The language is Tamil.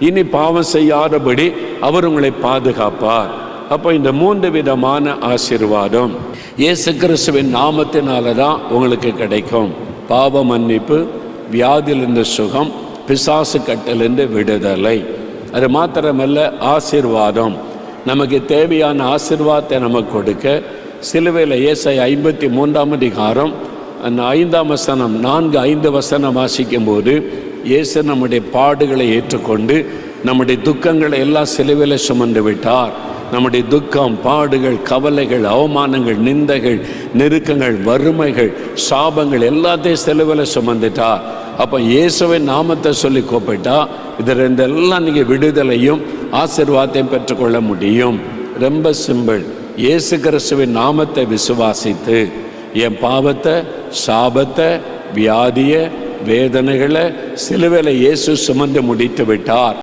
இனி பாவம் செய்யாதபடி அவர் உங்களை பாதுகாப்பார். அப்போ இந்த 3 விதமான ஆசீர்வாதம் இயேசு கிறிஸ்துவின் நாமத்தினால தான் உங்களுக்கு கிடைக்கும். பாவ மன்னிப்பு, வியாதியிலிருந்து சுகம், பிசாசு கட்டிலிருந்து விடுதலை. அது மாத்திரமல்ல, ஆசீர்வாதம். நமக்கு தேவையான ஆசீர்வாதத்தை நமக்கு கொடுக்க சிலுவையில் ஏசாயா 53ஆம் அதிகாரம் அந்த 5ஆம் வசனம் 4-5 வசனம் வாசிக்கும் போது இயேசு நம்முடைய பாடுகளை ஏற்றுக்கொண்டு நம்முடைய துக்கங்களை எல்லாம் சிலுவையில் சுமந்து விட்டார். நம்முடைய துக்கம், பாடுகள், கவலைகள், அவமானங்கள், நிந்தைகள், நெருக்கங்கள், வறுமைகள், சாபங்கள் எல்லாத்தையும் சிலுவையில் சுமந்துட்டார். அப்போ இயேசுவின் நாமத்தை சொல்லி கூப்பிட்டா இதில் இருந்தெல்லாம் நீங்கள் விடுதலையும் ஆசீர்வாதத்தையும் பெற்றுக்கொள்ள முடியும். ரொம்ப சிம்பிள். இயேசு கிறிஸ்துவின் நாமத்தை விசுவாசித்து என் பாவத்தை, சாபத்தை, வியாதியை, வேதனைகளை சிலுவையில் இயேசு சுமந்து முடித்து விட்டார்.